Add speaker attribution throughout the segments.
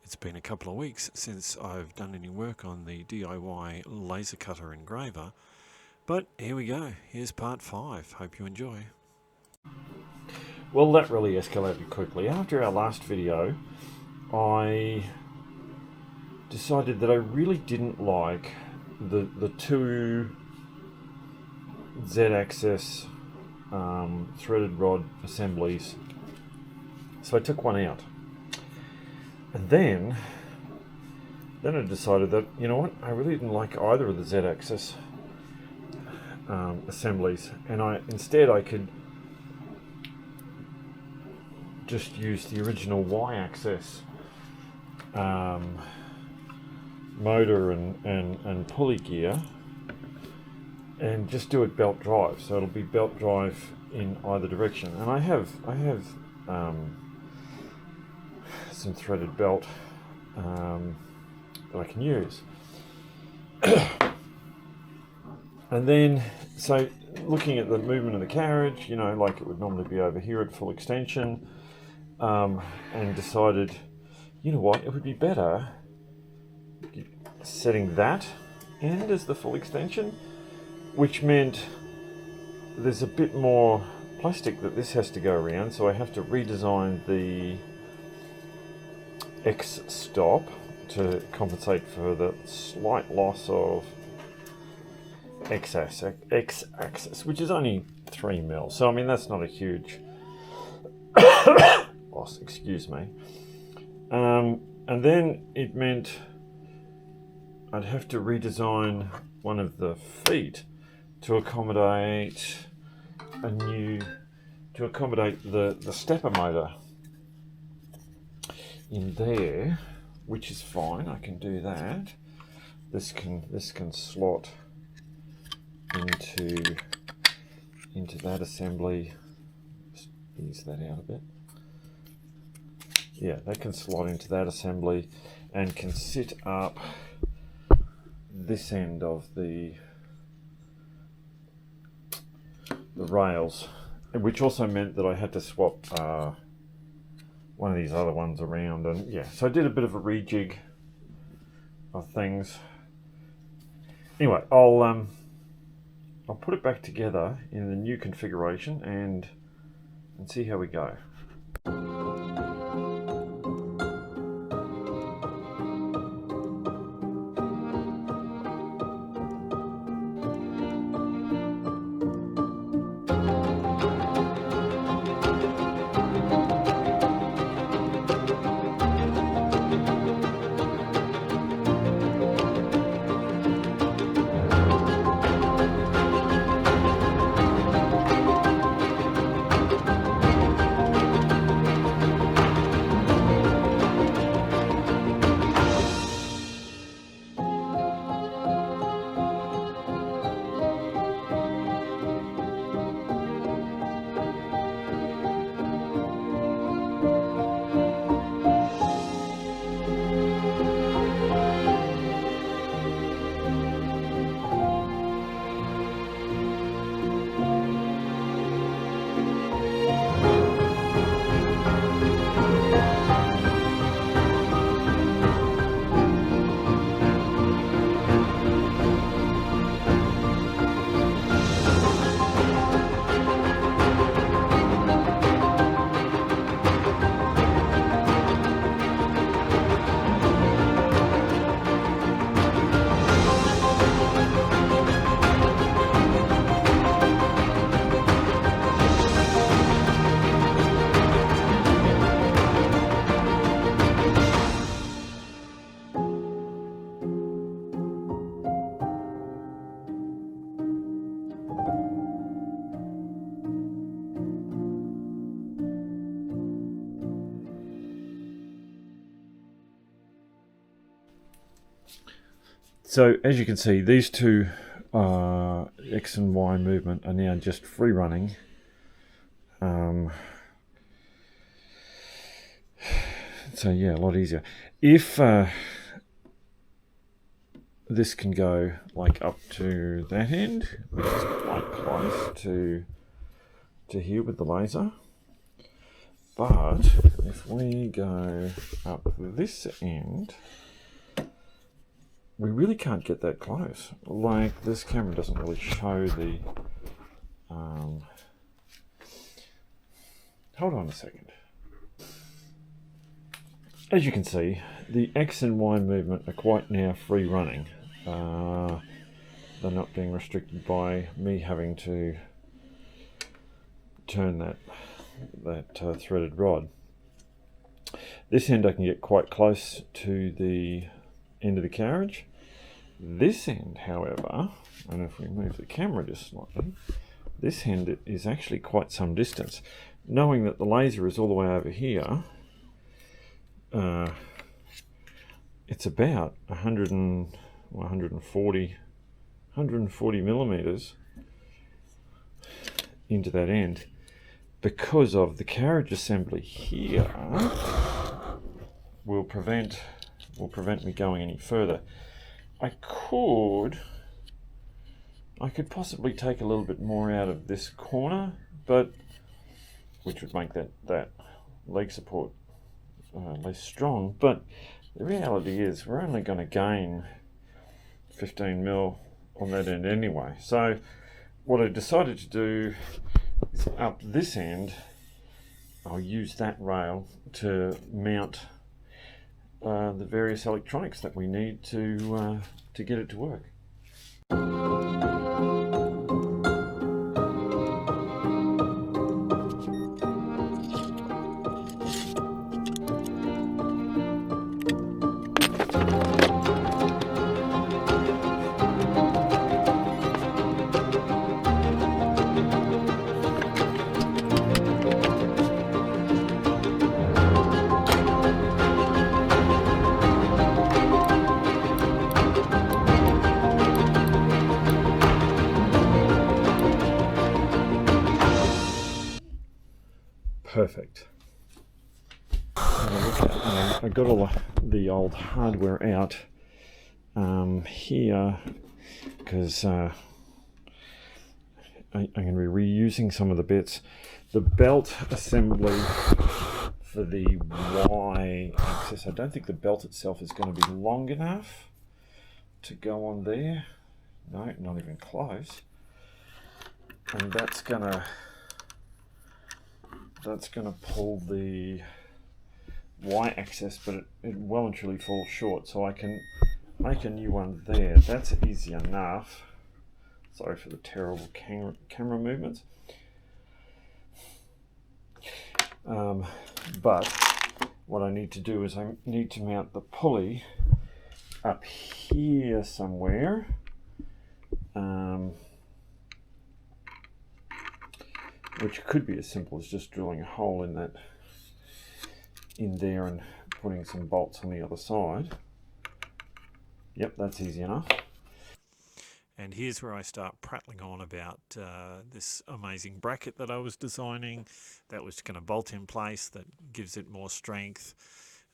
Speaker 1: It's been a couple of weeks since I've done any work on the DIY laser cutter engraver, but here we go. Here's part 5. Hope you enjoy.
Speaker 2: Well, that really escalated quickly. After our last video, I decided that I really didn't like the two Z-axis threaded rod assemblies, so I took one out. And then I decided that, you know what, I really didn't like either of the Z-axis assemblies, and instead I could just use the original Y-axis motor and pulley gear and just do it belt drive. So it'll be belt drive in either direction. And I have some threaded belt that I can use. And then, so looking at the movement of the carriage, you know, like it would normally be over here at full extension, and decided, you know what, it would be better setting that end as the full extension, which meant there's a bit more plastic that this has to go around, so I have to redesign the X stop to compensate for the slight loss of X-axis, which is only 3 mil. So I mean, that's not a huge loss, excuse me. And then it meant I'd have to redesign one of the feet to accommodate the stepper motor in there, which is fine. I can do that. This can slot into that assembly. Just ease that out a bit. Yeah, that can slot into that assembly and can sit up this end of the rails, which also meant that I had to swap one of these other ones around. And yeah, so I did a bit of a rejig of things. Anyway, I'll put it back together in the new configuration and see how we go. So as you can see, these two X and Y movement are now just free running. So yeah, a lot easier. If this can go like up to that end, which is quite close to here with the laser, but if we go up this end, we really can't get that close. Like, this camera doesn't really show the... hold on a second. As you can see, the X and Y movement are quite now free running. They're not being restricted by me having to turn that threaded rod. This end I can get quite close to the end of the carriage. This end, however, and if we move the camera just slightly, this end is actually quite some distance. Knowing that the laser is all the way over here, it's about 140 millimeters into that end. Because of the carriage assembly here, will prevent me going any further. I could possibly take a little bit more out of this corner, but which would make that leg support less strong. But the reality is we're only going to gain 15 mil on that end anyway. So what I decided to do is up this end, I'll use that rail to mount the various electronics that we need to get it to work. Perfect. I got all the old hardware out here because I'm going to be reusing some of the bits. The belt assembly for the Y axis, I don't think the belt itself is going to be long enough to go on there. No, not even close. And that's gonna pull the Y-axis, but it well and truly falls short, so I can make a new one there. That's easy enough. Sorry for the terrible camera movements. But what I need to do is I need to mount the pulley up here somewhere. Which could be as simple as just drilling a hole in there and putting some bolts on the other side. Yep, that's easy enough.
Speaker 1: And here's where I start prattling on about this amazing bracket that I was designing that was going to bolt in place, that gives it more strength.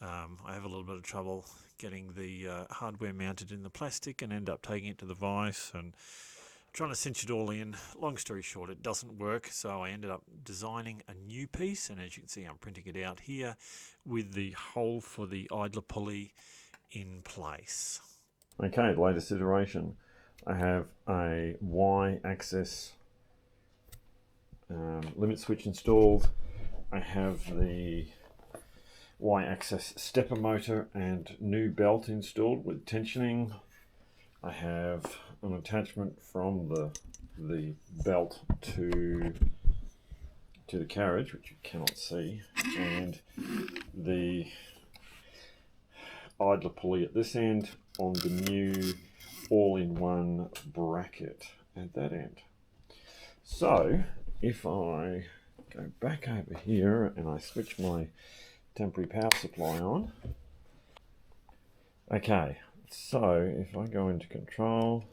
Speaker 1: I have a little bit of trouble getting the hardware mounted in the plastic and end up taking it to the vise and trying to cinch it all in. Long story short, it doesn't work, so I ended up designing a new piece, and as you can see, I'm printing it out here with the hole for the idler pulley in place.
Speaker 2: Okay, latest iteration. I have a Y-axis limit switch installed. I have the Y-axis stepper motor and new belt installed with tensioning. I have an attachment from the belt to the carriage, which you cannot see, and the idler pulley at this end on the new all-in-one bracket at that end. So if I go back over here and I switch my temporary power supply on, okay, so if I go into control,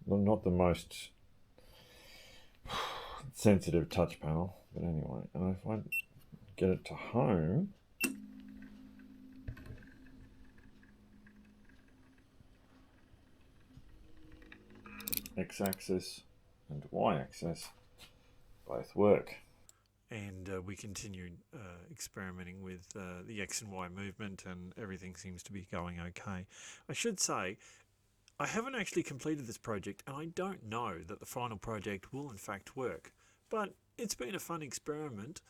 Speaker 2: well, not the most sensitive touch panel, but anyway, and if I get it to home, X-axis and Y-axis, both work.
Speaker 1: And we continued experimenting with the X and Y movement, and everything seems to be going okay. I should say, I haven't actually completed this project, and I don't know that the final project will in fact work. But it's been a fun experiment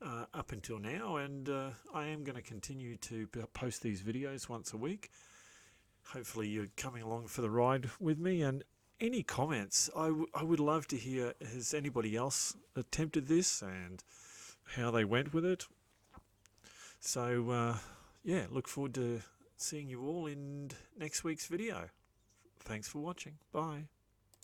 Speaker 1: up until now, and I am going to continue to post these videos once a week. Hopefully you're coming along for the ride with me, and any comments, I would love to hear. Has anybody else attempted this and how they went with it? So yeah, look forward to seeing you all in next week's video. Thanks for watching. Bye.